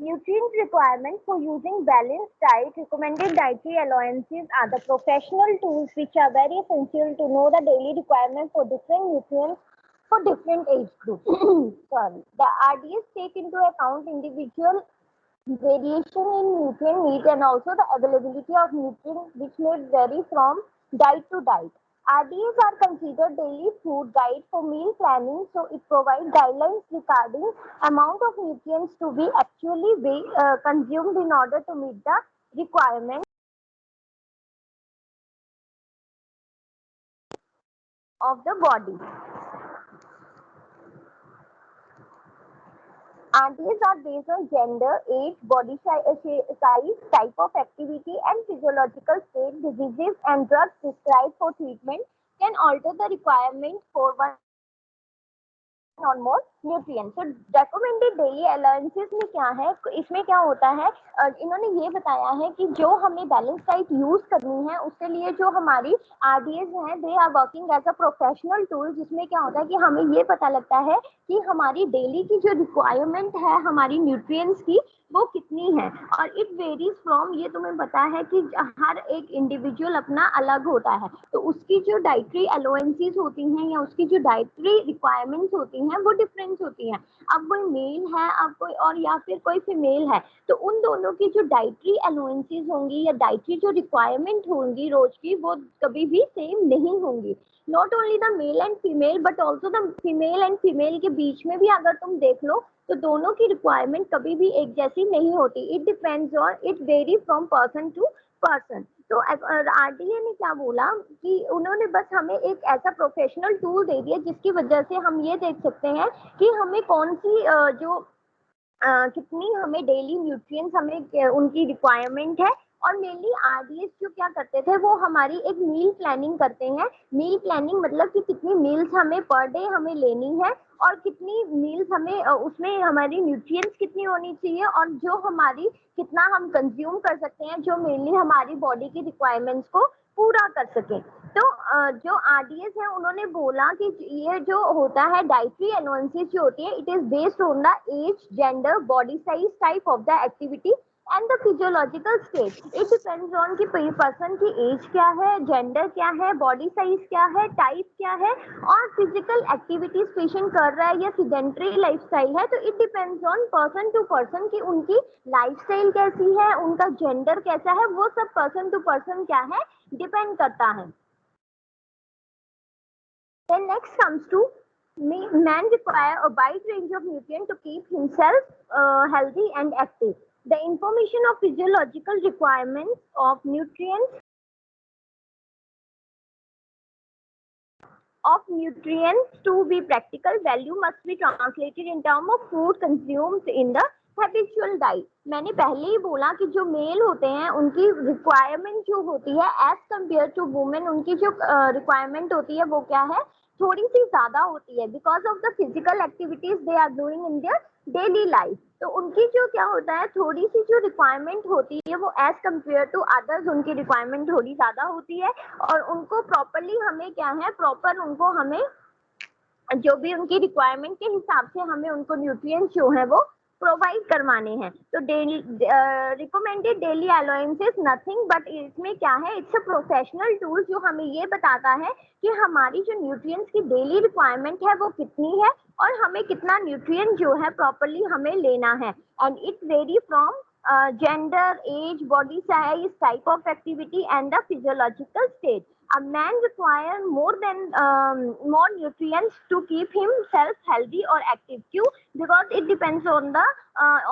Nutrient requirements for using balanced diet. Recommended dietary allowances are the professional tools which are very essential to know the daily requirement for different nutrients for different age groups. Sorry. The RDS take into account individual variation in nutrient need and also the availability of nutrients which may vary from diet to diet. RDAs are considered daily food guide for meal planning, so it provides guidelines regarding amount of nutrients to be actually consumed in order to meet the requirements of the body. RDAs are based on gender, age, body size, type of activity, and physiological state. Diseases and drugs prescribed for treatment can alter the requirement for one और मोर nutrients. तो recommended daily allowances में क्या है, इसमें क्या होता है, इन्होंने ये बताया है कि जो हमें बैलेंस डाइट यूज करनी है उसके लिए जो हमारी आरडीएस हैं they are working as a professional tool, जिसमें क्या होता है कि हमें ये पता लगता है कि हमारी डेली की जो रिक्वायरमेंट है हमारी न्यूट्रिएंट्स की वो कितनी है। और इट वेरीज फ्रॉम, ये तुम्हें पता है कि हर एक इंडिविजुअल अपना अलग होता है, तो उसकी जो डाइटरी अलाउंसेस होती हैं या उसकी जो डाइटरी रिक्वायरमेंट्स होती हैं वो डिफरेंस होती हैं। अब कोई मेल है, अब कोई और या फिर कोई फीमेल है, तो उन दोनों की जो डाइटरी अलाउंसेस होंगी या डाइटरी जो रिक्वायरमेंट होंगी रोज की वो कभी भी सेम नहीं होंगी। Not only the male and female but also the female and female के बीच में भी अगर तुम देख लो तो दोनों की रिक्वायरमेंट कभी भी एक जैसी नहीं होती। It depends on, it very from person to person. तो आरडीए ने क्या बोला कि उन्होंने बस हमें एक ऐसा प्रोफेशनल टूल दे दिया जिसकी वजह से हम ये देख सकते हैं कि हमें कौन सी कितनी हमें डेली न्यूट्रिएंट्स हमें उनकी रिक्वायरमेंट है। और मेनली आरडीएस जो क्या करते थे वो हमारी एक मील प्लानिंग करते हैं। मील प्लानिंग मतलब कि कितनी मील्स हमें पर डे हमें लेनी है और कितनी मील्स हमें उसमें हमारी न्यूट्रिएंट्स कितनी होनी चाहिए और जो हमारी कितना हम कंज्यूम कर सकते हैं जो मेनली हमारी बॉडी की रिक्वायरमेंट्स को पूरा कर सके। तो जो आरडीएस है उन्होंने बोला कि ये जो होता है डाइटरी अलाउंसेस जो होती है it is based on the age, gender, body size, type of the activity and the physiological state. It depends on कि पर्सन की एज क्या है, जेंडर क्या है, बॉडी साइज क्या है, टाइप क्या है और फिजिकल एक्टिविटीज पेशेंट कर रहा है या सीडेंटरी लाइफस्टाइल है। तो it depends on person to person कि उनकी लाइफस्टाइल कैसी है, उनका जेंडर कैसा है, वो सब पर्सन टू पर्सन क्या है डिपेंड करता है। Then next comes to man require a wide range of nutrients to keep himself healthy and active. The information of physiological requirements of nutrients to be practical value must be translated in terms of food consumed in the habitual diet. मैंने पहले ही बोला कि जो mail होते हैं उनकी requirement जो होती है एज कम्पेयर टू वुमेन, उनकी जो रिक्वायरमेंट होती है वो क्या है, थोड़ी सी ज्यादा होती है because of the physical activities they are doing in their daily life. तो उनकी जो क्या होता है थोड़ी सी जो रिक्वायरमेंट होती है वो एज कम्पेयर टू अदर्स उनकी रिक्वायरमेंट थोड़ी ज्यादा होती है और उनको प्रॉपरली हमें क्या है प्रॉपर उनको हमें जो भी उनकी रिक्वायरमेंट के हिसाब से हमें उनको न्यूट्रिएंट्स जो है वो प्रोवाइड करवाने हैं। तो daily recommended daily allowances nothing but इसमें क्या है, इट्स अ प्रोफेशनल टूल जो हमें ये बताता है कि हमारी जो न्यूट्रिएंट्स की डेली रिक्वायरमेंट है वो कितनी है और हमें कितना न्यूट्रिएंट जो है प्रॉपरली हमें लेना है। And it very from gender, age, body size, type of activity and the physiological state. A man requires more nutrients to keep himself healthy or active. क्यों? Because it depends on the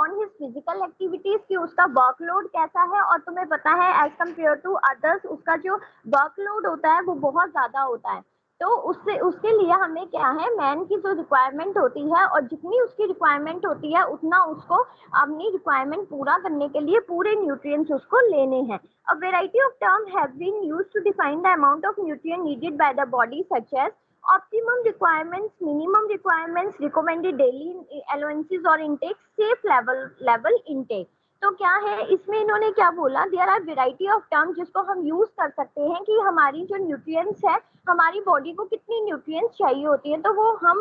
on his physical activities कि उसका workload कैसा है और तुम्हें पता है as compare to others उसका जो वर्कलोड होता है वो बहुत ज्यादा होता है। तो उससे उसके लिए हमें क्या है मैन की जो रिक्वायरमेंट होती है और जितनी उसकी रिक्वायरमेंट होती है उतना उसको अपनी रिक्वायरमेंट पूरा करने के लिए पूरे न्यूट्रिएंट्स उसको लेने हैं। A variety of terms have been used to define the amount of nutrient needed by the body such as optimum requirements, minimum requirements, recommended daily allowances or intake, safe level intake। तो क्या है इसमें इन्होंने क्या बोला, there are variety of term जिसको हम use कर सकते हैं कि हमारी जो न्यूट्रिएंट्स है हमारी बॉडी को कितनी न्यूट्रिएंट्स चाहिए होती है, तो वो हम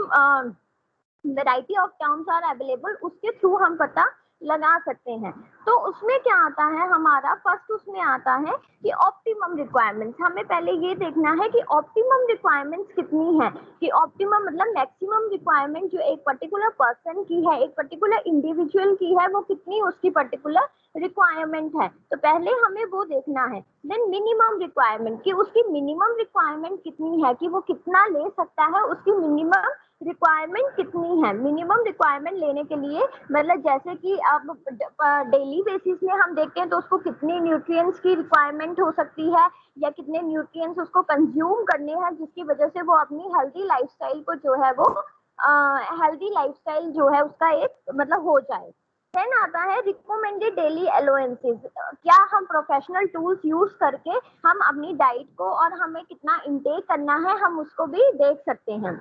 variety of terms are available उसके थ्रू हम पता लगा सकते हैं। तो उसमें क्या आता है हमारा, फर्स्ट उसमें आता है कि ऑप्टिमम रिक्वायरमेंट्स। हमें पहले ये देखना है कि ऑप्टिमम रिक्वायरमेंट्स कितनी है, कि ऑप्टिमम मतलब मैक्सिमम रिक्वायरमेंट जो एक पर्टिकुलर पर्सन की है, एक पर्टिकुलर इंडिविजुअल की है, वो कितनी उसकी पर्टिकुलर रिक्वायरमेंट है। तो पहले हमें वो देखना है। देन मिनिमम रिक्वायरमेंट, कि उसकी मिनिमम रिक्वायरमेंट कितनी है, कि वो कितना ले सकता है, उसकी मिनिमम रिक्वायरमेंट कितनी है। मिनिमम रिक्वायरमेंट लेने के लिए मतलब जैसे कि अब डेली बेसिस में हम देखते हैं तो उसको कितनी न्यूट्रिएंट्स की रिक्वायरमेंट हो सकती है, या कितने न्यूट्रिएंट्स उसको कंज्यूम करने हैं, जिसकी वजह से वो अपनी हेल्दी लाइफस्टाइल को जो है वो हेल्दी लाइफस्टाइल जो है उसका एक मतलब हो जाए। देन आता है रिकमेंडेड डेली अलाउंसेस। क्या हम प्रोफेशनल टूल्स यूज करके हम अपनी डाइट को और हमें कितना इंटेक करना है हम उसको भी देख सकते हैं।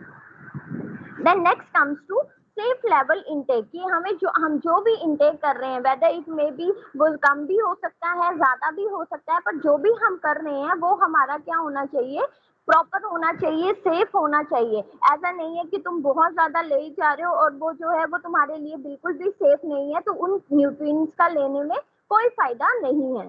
Then next comes to safe level intake, कि हमें हम जो भी इंटेक कर रहे हैं, वेदर इट मे बी वो कम भी हो सकता है, ज्यादा भी हो सकता है, पर जो भी हम कर रहे हैं वो हमारा क्या होना चाहिए, प्रॉपर होना चाहिए, सेफ होना चाहिए। ऐसा नहीं है कि तुम बहुत ज्यादा ले जा रहे हो और वो जो है वो तुम्हारे लिए बिल्कुल भी सेफ नहीं है, तो उन न्यूट्रिएंट्स का लेने में कोई फायदा नहीं है,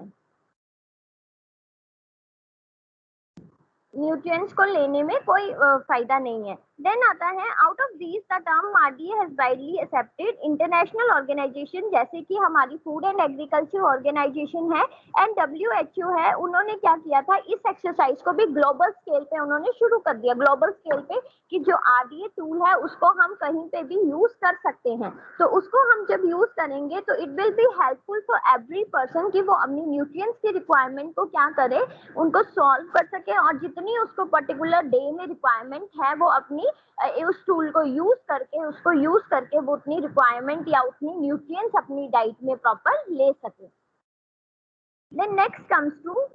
न्यूट्रिएंट्स को लेने में कोई फायदा नहीं है। देन आता है out of these the term RDA has widely accepted. International organisation जैसे कि हमारी फूड एंड एग्रीकल्चर ऑर्गेनाइजेशन है एंड डब्ल्यूएचओ है, उन्होंने क्या किया था, इस एक्सरसाइज को भी ग्लोबल स्केल पे उन्होंने शुरू कर दिया, ग्लोबल स्केल पे, कि जो आरडीए टूल है उसको हम कहीं पे भी यूज कर सकते हैं। तो उसको हम जब यूज करेंगे तो it will be helpful for every person, कि वो अपनी न्यूट्रिएंट्स की रिक्वायरमेंट को क्या करे, उनको सॉल्व कर सके, और जितनी उसको पर्टिकुलर डे में रिक्वायरमेंट है वो अपनी उस टूल को यूज करके वो उतनी रिक्वायरमेंट या उतनी न्यूट्रिएंट्स अपनी डाइट में प्रॉपर ले सके। Then next comes to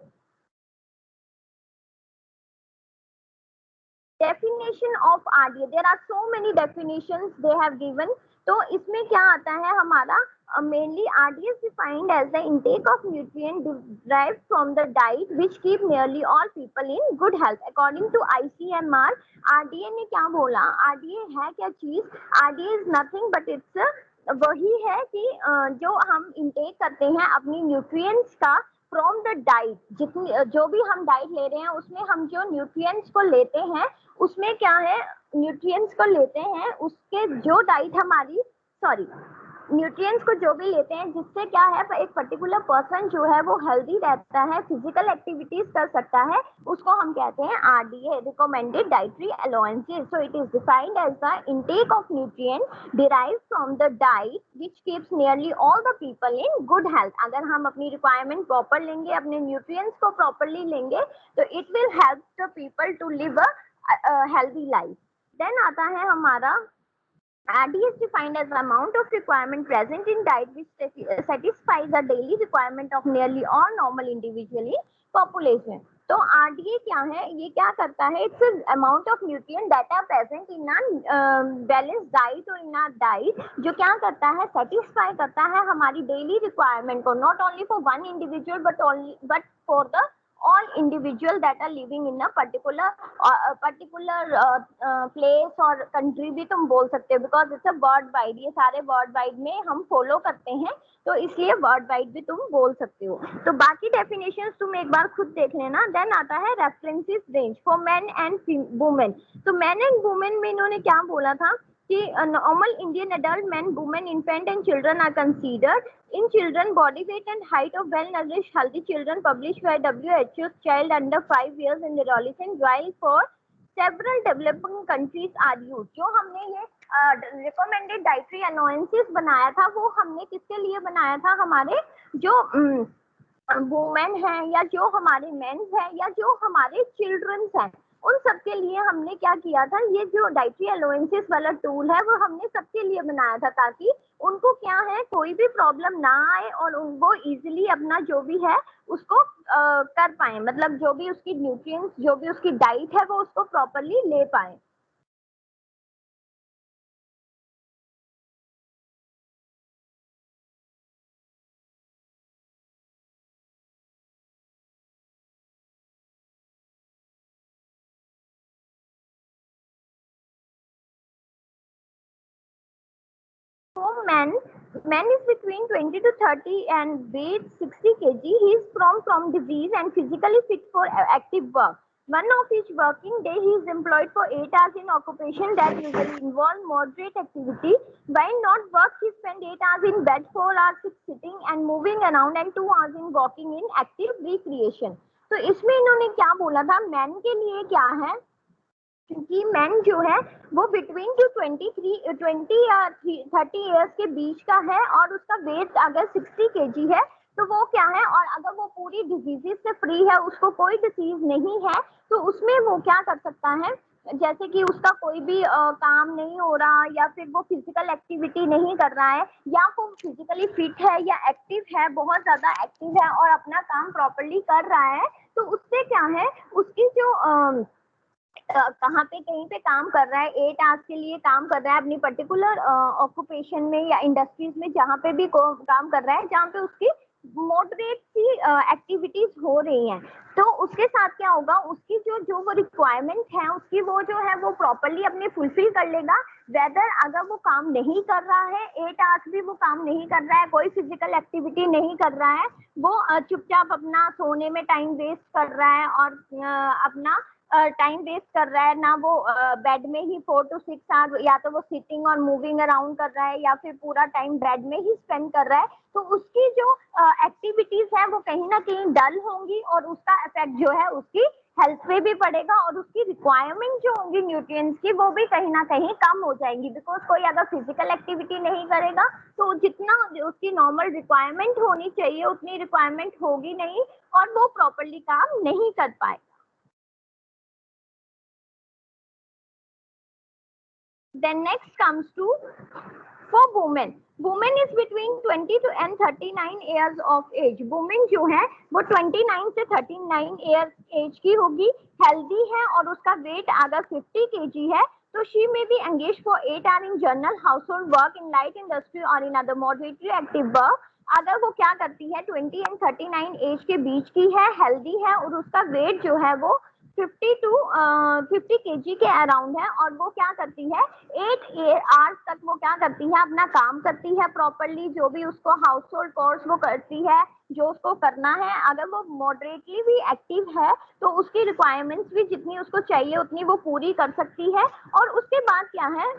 definition of RDA. There are so many definitions they have given. तो इसमें क्या आता है हमारा, mainly RDA is defined as the intake of nutrient derived from the diet which keep nearly all people in good health. According to ICMR, RDA ने क्या बोला, RDA है क्या चीज, RDA is nothing but it's वही है कि जो हम इंटेक करते हैं अपनी न्यूट्रिएंट्स का फ्रॉम द डाइट, जितनी जो भी हम डाइट ले रहे हैं उसमें हम जो न्यूट्रिएंट्स को लेते हैं उसमें क्या है, न्यूट्रिएंट्स को लेते हैं उसके जो डाइट हमारी, सॉरी, न्यूट्रिएंट्स को जो भी लेते हैं जिससे क्या है एक पर्टिकुलर पर्सन जो है वो हेल्दी रहता है, फिजिकल एक्टिविटीज कर सकता है, उसको हम कहते हैं RDA, recommended dietary allowances. So it is defined as the intake of nutrient derived from the diet which keeps nearly all the people in good health. अगर हम अपनी रिक्वायरमेंट प्रॉपर लेंगे, अपने न्यूट्रिएंट्स को प्रॉपरली लेंगे, तो it will help the people to live a healthy life. Then आता है हमारा RDA is defined as the amount of requirement present in diet which satisfies the daily requirement of nearly all normal individual in population. तो RDA क्या है, ये क्या करता है, it's amount of nutrient that are present in balance diet और इन are diet, जो क्या करता है, सेटिस्फाई करता है हमारी डेली रिक्वायरमेंट को, not only for one individual but for the all individual that are living in a particular place और country भी तुम बोल सकते हो, because it's a world wide, ये सारे world wide में हम follow करते हैं, तो इसलिए world wide भी तुम बोल सकते हो। तो बाकी definitions तुम एक बार खुद देख लेना। देन आता है references range for men and women। तो men and women में इन्होंने क्या बोला था कि normal Indian adult men, women, infant and children are considered in children body weight and height of well nourished healthy children published by WHO's child under 5 years and adolescent, while for several developing countries are used। जो हमने ये recommended dietary allowances बनाया था वो हमने किसके लिए बनाया था, हमारे जो वुमेन है या जो हमारे मेंस है या जो हमारे चिल्ड्रंस हैं, उन सबके लिए हमने क्या किया था, ये जो डाइटरी अलाउंसेस वाला टूल है वो हमने सबके लिए बनाया था, ताकि उनको क्या है कोई भी प्रॉब्लम ना आए और वो इजीली अपना जो भी है उसको कर पाए, मतलब जो भी उसकी न्यूट्रिएंट्स जो भी उसकी डाइट है वो उसको प्रॉपरली ले पाए। man is between 20 to 30 and weighs 60 kg. He is from disease and physically fit for active work. One of each working day he is employed for 8 hours in occupation that usually involve moderate activity. While not work, he spend 8 hours in bed, 4 hours sitting and moving around and 2 hours in walking in active recreation. तो इसमें इन्होंने क्या बोला था, man के लिए क्या है, क्योंकि मैन जो है वो बिटवीन टू 20 या 30 ईयर्स के बीच का है और उसका वेट अगर 60 केजी है तो वो क्या है, और अगर वो पूरी डिजीजेस से फ्री है, उसको कोई डिजीज नहीं है, तो उसमें वो क्या कर सकता है, जैसे कि उसका कोई भी काम नहीं हो रहा या फिर वो फिजिकल एक्टिविटी नहीं कर रहा है या वो फिजिकली फिट है या एक्टिव है, बहुत ज्यादा एक्टिव है और अपना काम प्रॉपरली कर रहा है, तो उससे क्या है, उसकी जो कहाँ पे कहीं पे काम कर रहा है, 8 आवर्स के लिए काम कर रहा है अपनी पर्टिकुलर ऑक्यूपेशन में या इंडस्ट्रीज में जहाँ पे भी काम कर रहा है, जहाँ पे उसकी मॉडरेट सी एक्टिविटीज हो रही हैं, तो उसके साथ क्या होगा, उसकी जो वो रिक्वायरमेंट है उसकी वो जो है वो प्रॉपरली अपने फुलफिल कर लेगा। वेदर अगर वो काम नहीं कर रहा है, 8 आवर्स भी वो काम नहीं कर रहा है, कोई फिजिकल एक्टिविटी नहीं कर रहा है, वो चुपचाप अपना सोने में टाइम वेस्ट कर रहा है और अपना टाइम वेस्ट कर रहा है ना, वो बेड में ही 4 to 6 आवर या तो वो सिटिंग और मूविंग अराउंड कर रहा है या फिर पूरा टाइम बेड में ही स्पेंड कर रहा है, तो उसकी जो एक्टिविटीज है वो कहीं ना कहीं डल होंगी और उसका इफेक्ट जो है उसकी हेल्थ पे भी पड़ेगा और उसकी रिक्वायरमेंट जो होंगी न्यूट्रिएंट्स की वो भी कहीं ना कहीं कम हो जाएंगी, बिकॉज कोई अगर फिजिकल एक्टिविटी नहीं करेगा तो जितना उसकी नॉर्मल रिक्वायरमेंट होनी चाहिए उतनी रिक्वायरमेंट होगी नहीं और वो प्रॉपरली काम नहीं कर पाएगा। Then next comes to for women. Women is between 20 to and 39 years of age. Women जो है वो 29 से 39 years age की होगी, healthy है और उसका weight अगर 50 kg है तो she may be engaged for 8 hours in general household work in light industry or in other moderately active work. अगर वो क्या करती है 20 एंड 39 एज के बीच की है, हेल्दी है और उसका वेट जो है वो 50 टू 50 केजी के अराउंड है और वो क्या करती है 8 आवर्स तक वो क्या करती है अपना काम करती है प्रॉपरली, जो भी उसको हाउस होल्ड कोर्स वो करती है जो उसको करना है, अगर वो मॉडरेटली भी एक्टिव है तो उसकी रिक्वायरमेंट्स भी जितनी उसको चाहिए उतनी वो पूरी कर सकती है और उसके बाद क्या है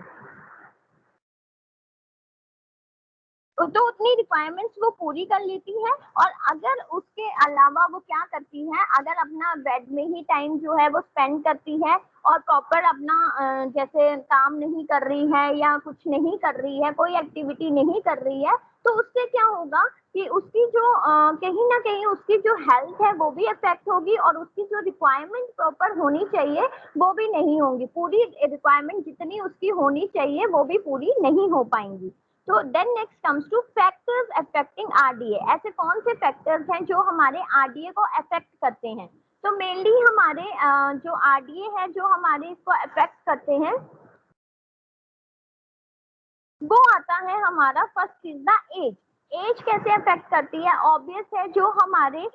तो उतनी रिक्वायरमेंट्स वो पूरी कर लेती है और अगर उसके अलावा वो क्या करती है, अगर अपना बेड में ही टाइम जो है वो स्पेंड करती है और प्रॉपर अपना जैसे काम नहीं कर रही है या कुछ नहीं कर रही है, कोई एक्टिविटी नहीं कर रही है, तो उससे क्या होगा कि उसकी जो कहीं ना कहीं उसकी जो हेल्थ है वो भी अफेक्ट होगी और उसकी जो रिक्वायरमेंट प्रॉपर होनी चाहिए वो भी नहीं होंगी, पूरी रिक्वायरमेंट जितनी उसकी होनी चाहिए वो भी पूरी नहीं हो पाएंगी। तो then next comes to factors affecting RDA. ऐसे कौन से फैक्टर्स हैं जो हमारे आरडीए को अफेक्ट करते हैं, तो मेनली हमारे जो आरडीए है जो हमारे इसको अफेक्ट करते हैं वो आता है हमारा फर्स्ट चीज द एज। एज कैसे अफेक्ट करती है, ऑब्वियस है जो हमारे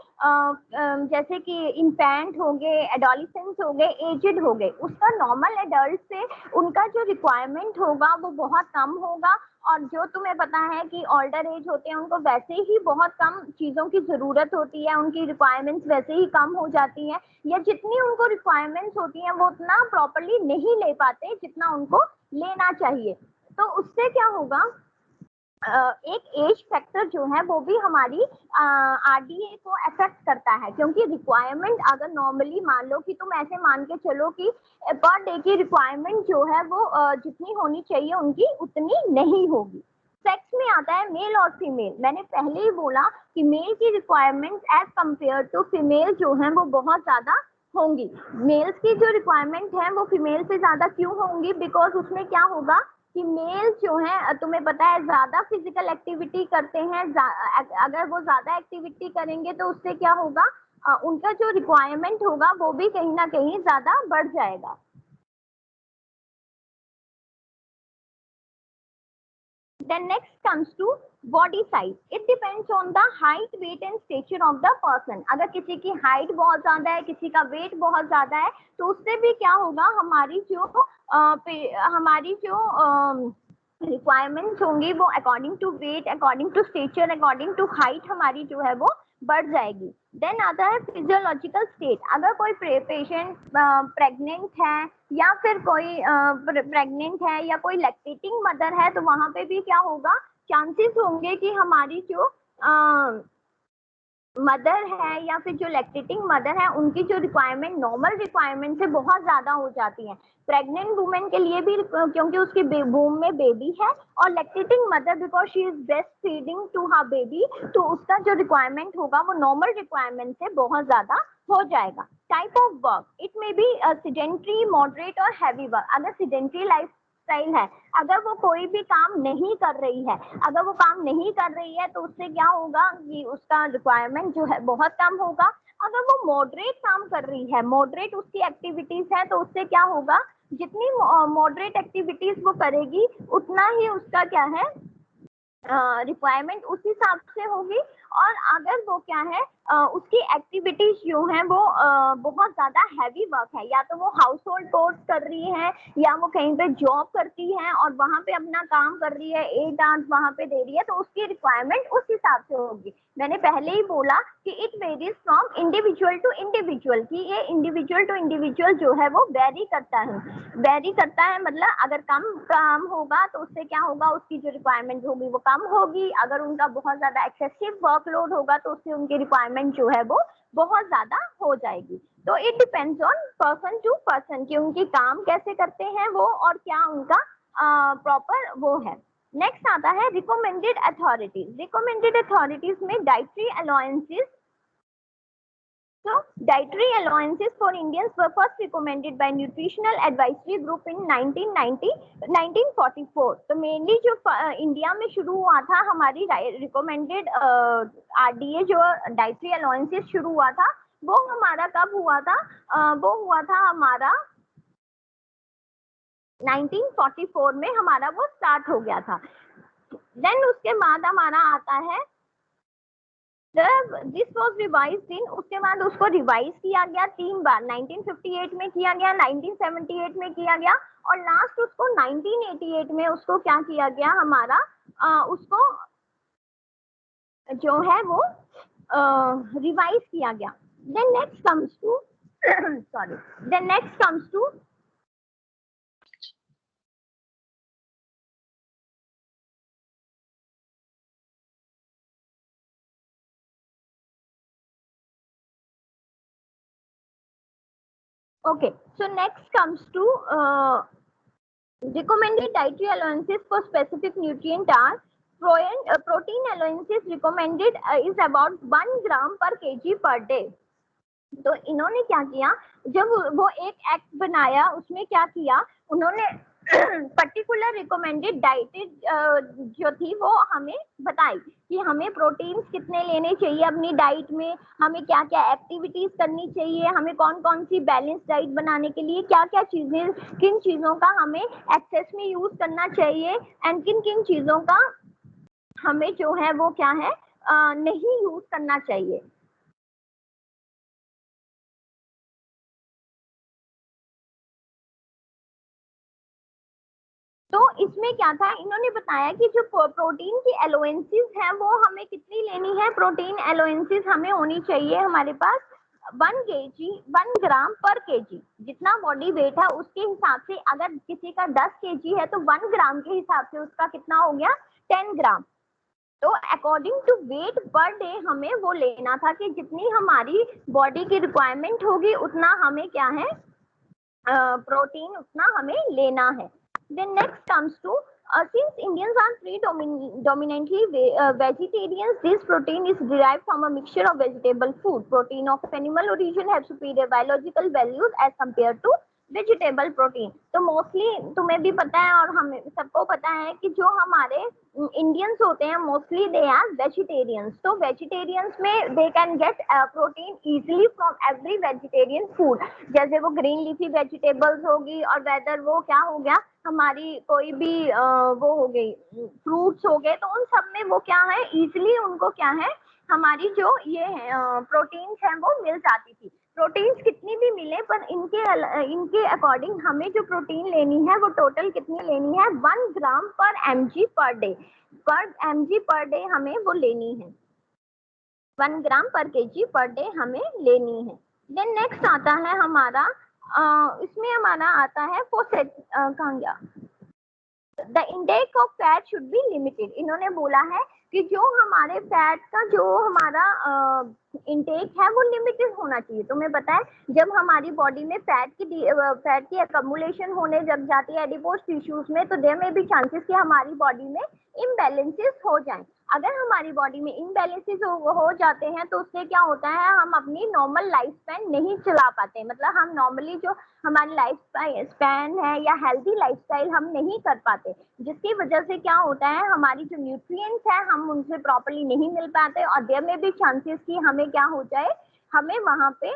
जैसे कि इन्फेंट हो गए, एडोलिसेंस हो गए, एजेड हो गए, उसका नॉर्मल एडल्ट से उनका जो रिक्वायरमेंट होगा वो बहुत कम होगा और जो तुम्हें पता है कि ओल्डर एज होते हैं उनको वैसे ही बहुत कम चीज़ों की ज़रूरत होती है, उनकी रिक्वायरमेंट्स वैसे ही कम हो जाती हैं या जितनी उनको रिक्वायरमेंट्स होती हैं वो उतना प्रॉपरली नहीं ले पाते जितना उनको लेना चाहिए, तो उससे क्या होगा एक एज फैक्टर जो है वो भी हमारी आरडीए को अफेक्ट करता है, क्योंकि रिक्वायरमेंट अगर नॉर्मली मान लो कि तुम ऐसे मान के चलो कि पर डे की रिक्वायरमेंट जो है वो जितनी होनी चाहिए उनकी उतनी नहीं होगी। सेक्स में आता है मेल और फीमेल। मैंने पहले ही बोला कि मेल की requirement as compare to female जो है वो बहुत ज्यादा होंगी। मेल्स की जो रिक्वायरमेंट है वो फीमेल से ज्यादा क्यों होंगी, बिकॉज उसमें क्या होगा कि मेल जो है तुम्हें पता है ज्यादा फिजिकल एक्टिविटी करते हैं, अगर वो ज्यादा एक्टिविटी करेंगे तो उससे क्या होगा उनका जो रिक्वायरमेंट होगा वो भी कहीं ना कहीं ज्यादा बढ़ जाएगा। Then next comes to body size. It depends on the height, weight and stature of the person. अगर किसी की हाइट बहुत ज्यादा है, किसी का वेट बहुत ज्यादा है, तो उससे भी क्या होगा हमारी जो रिक्वायरमेंट्स होंगी वो according to weight, according to stature, according to height हमारी जो है वो बढ़ जाएगी। देन आता है फिजियोलॉजिकल स्टेट। अगर कोई पेशेंट प्रेग्नेंट है या फिर कोई प्रेग्नेंट है या कोई लैक्टेटिंग मदर है, तो वहां पे भी क्या होगा, चांसेस होंगे कि हमारी जो मदर है या फिर जो लैक्टेटिंग मदर है उनकी जो रिक्वायरमेंट नॉर्मल रिक्वायरमेंट से बहुत ज्यादा हो जाती है। प्रेग्नेंट वुमेन के लिए भी, क्योंकि उसके वूम में बेबी है, और lactating mother because she is breast feeding to her baby, तो उसका जो रिक्वायरमेंट होगा वो नॉर्मल रिक्वायरमेंट से बहुत ज्यादा हो जाएगा। Type of work, it may be sedentary, moderate और हैवी वर्क। अगर सिडेंट्री लाइफ स्टाइल है, अगर वो कोई भी काम नहीं कर रही है, अगर वो काम नहीं कर रही है तो उससे क्या होगा कि उसका रिक्वायरमेंट जो है बहुत कम होगा। अगर वो मॉडरेट काम कर रही है, मॉडरेट उसकी एक्टिविटीज है, तो उससे क्या होगा, जितनी मॉडरेट एक्टिविटीज वो करेगी उतना ही उसका क्या है रिक्वायरमेंट उस हिसाब से होगी। और अगर वो क्या है उसकी एक्टिविटीज जो है वो बहुत ज्यादा हैवी वर्क है, या तो वो हाउस होल्ड कोर्स कर रही है या वो कहीं पे जॉब करती है और वहां पे अपना काम कर रही है, 8 आवर्स वहां पे दे रही है, तो उसकी रिक्वायरमेंट उस हिसाब से होगी। मैंने पहले ही बोला कि it varies from individual to individual, कि ये इंडिविजुअल टू इंडिविजुअल जो है वो वेरी करता है। वेरी करता है मतलब अगर कम काम होगा तो उससे क्या होगा, उसकी जो रिक्वायरमेंट होगी वो कम होगी। अगर उनका बहुत ज्यादा एक्सेसिव वर्कलोड होगा तो उससे उनकी रिक्वायरमेंट जो है वो बहुत ज्यादा हो जाएगी। तो it depends on person to person कि उनकी काम कैसे करते हैं वो और क्या उनका प्रॉपर वो है। नेक्स्ट आता है रिकमेंडेड अथॉरिटीज। रिकमेंडेड अथॉरिटीज में dietary allowances. So, dietary allowances for Indians were first recommended by Nutritional Advisory Group in 1944. तो मेनली जो इंडिया में शुरू हुआ था हमारी रिकमेंडेड आरडीए जो डाइटरी अलाउंसेस शुरू हुआ था, वो हमारा कब हुआ था, वो हुआ था हमारा 1944 में हमारा वो स्टार्ट हो गया था। देन उसके बाद हमारा आता है दिस वॉज रिवाइज इन, उसके बाद उसको रिवाइज किया गया 3 बार, 1958 में किया गया, 1978 में किया गया और लास्ट उसको 1988 में उसको क्या किया गया हमारा उसको जो है वो रिवाइज किया गया। Then next comes to sorry then next comes to okay, so next comes to recommended dietary allowances for specific nutrient are protein allowances recommended is about 1 gram per kg per day। तो इन्होंने क्या किया, जब वो एक act बनाया उसमें क्या किया उन्होंने पर्टिकुलर रिकमेंडेड डाइट जो थी वो हमें बताई कि हमें प्रोटीन्स कितने लेने चाहिए अपनी डाइट में, हमें क्या क्या एक्टिविटीज करनी चाहिए, हमें कौन कौन सी बैलेंस डाइट बनाने के लिए क्या क्या चीजें, किन चीजों का हमें एक्सेस में यूज करना चाहिए एंड किन किन चीजों का हमें जो है वो क्या है नहीं यूज करना चाहिए। तो इसमें क्या था, इन्होंने बताया कि जो प्रोटीन की एलोवेंसीज हैं वो हमें कितनी लेनी है, प्रोटीन एलोवेंसीज हमें होनी चाहिए हमारे पास 1 ग्राम पर केजी, जितना बॉडी वेट है उसके हिसाब से। अगर किसी का 10 केजी है तो 1 ग्राम के हिसाब से उसका कितना हो गया 10 ग्राम। तो according to weight per day हमें वो लेना था कि जितनी हमारी बॉडी की रिक्वायरमेंट होगी उतना हमें क्या है प्रोटीन उतना हमें लेना है। Then next comes to since Indians are predominantly vegetarians, this protein is derived from a mixture of vegetable food. Protein of animal origin have superior biological values as compared to vegetable protein. तो mostly तुम्हें भी पता है और हमें सबको पता है कि जो हमारे इंडियंस होते हैं मोस्टली दे आर वेजिटेरियंस। तो वेजिटेरियंस में they can get protein easily from every vegetarian food, जैसे वो ग्रीन लीफी वेजिटेबल्स होगी और वेदर वो क्या हो गया हमारी कोई भी वो हो गई फ्रूट्स हो गए, तो उन सब में वो क्या है इजीली उनको क्या है हमारी जो ये प्रोटीन्स हैं वो मिल जाती थी। प्रोटीन्स कितनी भी मिले पर इनके अकॉर्डिंग हमें जो प्रोटीन लेनी है वो टोटल कितनी लेनी है, 1 ग्राम पर mg पर डे हमें वो लेनी है, 1 ग्राम पर केजी पर डे हमें लेनी है। देन नेक्स्ट आता है हमारा इसमें हमारा आता है फोसेट कहाँ गया, the intake of fat should be limited. इन्होंने बोला है कि जो हमारे फैट का जो हमारा इंटेक है वो लिमिटेड होना चाहिए। तुम्हें पता है जब हमारी बॉडी में फैट की अकमुलेशन होने लग जाती है एडिपोज टिश्यूज में, तो देयर में भी चांसेस कि हमारी बॉडी में इम्बैलेंसेस हो जाएं। अगर हमारी बॉडी में इम्बैलेंसेस हो जाते हैं तो उससे क्या होता है, हम अपनी नॉर्मल लाइफ स्पैन नहीं चला पाते, मतलब हम नॉर्मली जो हमारी लाइफ स्पैन है या हेल्दी लाइफस्टाइल हम नहीं कर पाते, जिसकी वजह से क्या होता है हमारी जो न्यूट्रिएंट्स है हम उनसे प्रॉपर्ली नहीं मिल पाते और देयर में भी चांसेस कि हमें क्या हो जाए, हमें वहां पे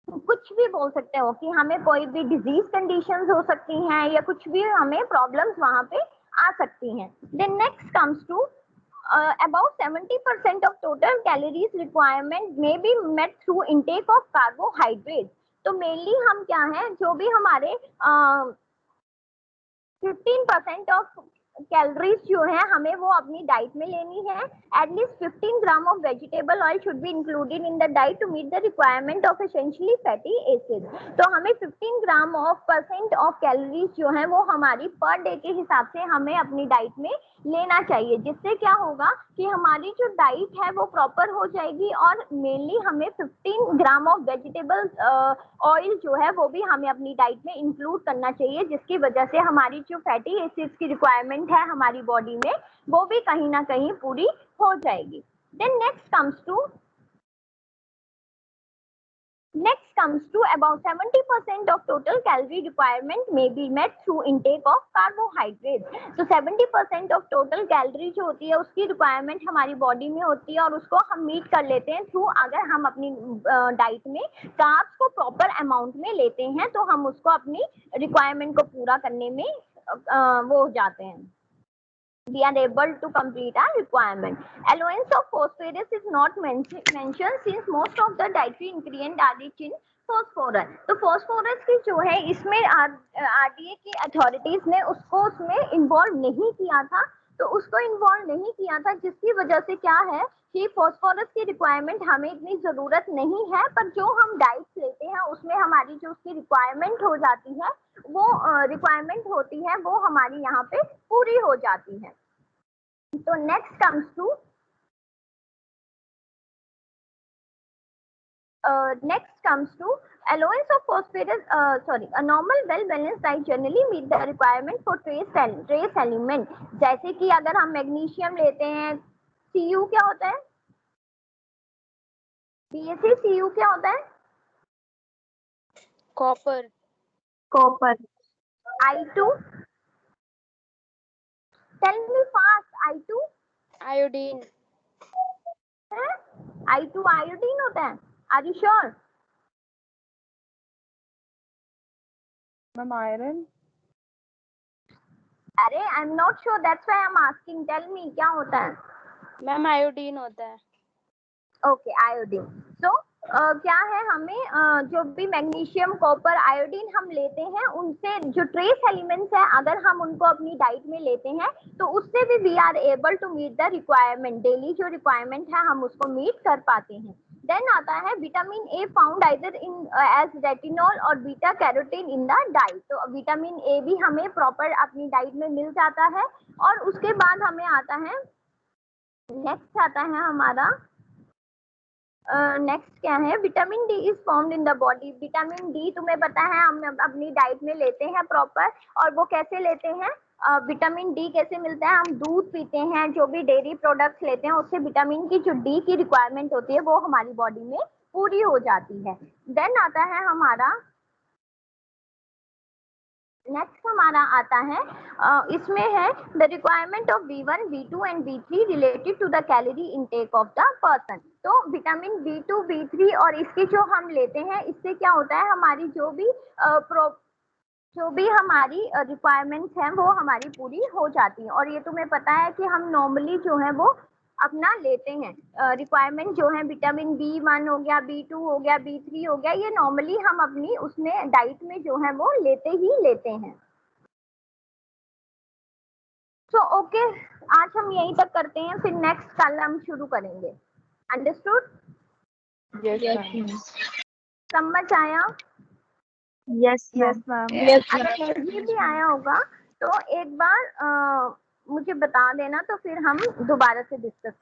कुछ भी बोल सकते हो कि हमें कोई भी डिजीज कंडीशंस हो सकती हैं या कुछ भी हमें प्रॉब्लम्स वहां पे आ सकती हैं। Then next comes to about 70% of total calories requirement may be met through intake of carbohydrates। तो मेनली हम क्या है, जो भी हमारे 15% ऑफ कैलोरीज जो है हमें वो अपनी डाइट में लेनी है। At least 15 gram of vegetable oil should be included in the diet to meet the requirement of essentially fatty acid. तो हमें 15 gram of percent of calories जो है वो हमारी पर डे के हिसाब से हमें अपनी डाइट में लेना चाहिए, जिससे क्या होगा कि हमारी जो डाइट है वो प्रॉपर हो जाएगी और मेनली हमें 15 ग्राम ऑफ वेजिटेबल ऑयल जो है वो भी हमें अपनी डाइट में इंक्लूड करना चाहिए, जिसकी वजह से हमारी जो फैटी एसिड्स की रिक्वायरमेंट है हमारी बॉडी में वो भी कहीं ना कहीं पूरी हो जाएगी। Then next comes to about 70% of total calorie requirement may be met through intake of carbohydrates। तो 70% of total calorie जो होती है उसकी requirement हमारी बॉडी में होती है और उसको हम मीट कर लेते हैं थ्रू, अगर हम अपनी डाइट में कार्ब्स को प्रॉपर अमाउंट में लेते हैं तो हम उसको अपनी रिक्वायरमेंट को पूरा करने में वो हो जाते हैं, we are able to complete our requirement. Allowance of phosphorus is not mentioned since most of the dietary ingredient are rich in phosphorus। तो phosphorus की जो है इसमें RDA की अथॉरिटीज ने उसको उसमें इन्वॉल्व नहीं किया था, तो उसको इन्वॉल्व नहीं किया था जिसकी वजह से क्या है कि फॉस्फोरस की रिक्वायरमेंट हमें इतनी जरूरत नहीं है, पर जो हम डाइट लेते हैं उसमें हमारी जो उसकी रिक्वायरमेंट हो जाती है वो रिक्वायरमेंट होती है वो हमारी यहाँ पे पूरी हो जाती है। तो next comes to allowance of phosphorus, a normal well balanced diet generally meet the requirement for trace element। जैसे कि अगर हम मैग्नीशियम लेते हैं, Cu क्या होता है, BSc Cu क्या होता है, copper. I2 tell me fast, I2 iodine. I2 iodine होता है, are you sure? Ma'am iron. अरे I am not sure, that's why I am asking, tell me क्या होता है? मैम आयोडीन होता है। Okay iodine. सो क्या है हमें जो भी मैग्नीशियम कॉपर आयोडीन हम लेते हैं उनसे जो ट्रेस एलिमेंट्स है अगर हम उनको अपनी डाइट में लेते हैं तो उससे भी we are able to meet the requirement, daily जो रिक्वायरमेंट है हम उसको मीट कर पाते हैं। देन आता है vitamin A found either in as retinol और beta carotene in the diet. तो विटामिन ए भी हमें प्रॉपर अपनी डाइट में मिल जाता है। और उसके बाद हमें आता है नेक्स्ट आता है हमारा नेक्स्ट क्या है, vitamin D is found in the body. Vitamin D तुम्हें पता है हम अपनी डाइट में लेते हैं प्रॉपर, और वो कैसे लेते हैं, विटामिन डी कैसे मिलता है, हम दूध पीते हैं, जो भी डेयरी प्रोडक्ट्स लेते हैं उससे विटामिन की जो डी की रिक्वायरमेंट होती है वो हमारी बॉडी में पूरी हो जाती है। देन आता है हमारा नेक्स्ट हमारा आता है इसमें है the requirement of B1, B2 and B3 related to the calorie intake of the person. तो विटामिन B2, B3 और इसके जो हम लेते हैं इससे क्या होता है हमारी जो भी हमारी रिक्वायरमेंट्स हैं वो हमारी पूरी हो जाती हैं। और ये तुम्हें पता है कि हम नॉर्मली जो है वो अपना लेते हैं। रिक्वायरमेंट जो है विटामिन B1 हो गया, B2 हो गया, B3 हो गया, ये नॉर्मली हम अपनी उसमें डाइट में जो है वो लेते ही लेते हैं। सो ओके, आज हम यहीं तक करते हैं, फिर नेक्स्ट कल हम शुरू करेंगे। अंडरस्टूड? समझ आया? Yes ma'am. अगर नहीं भी आया होगा तो एक बार मुझे बता देना, तो फिर हम दोबारा से डिस्कस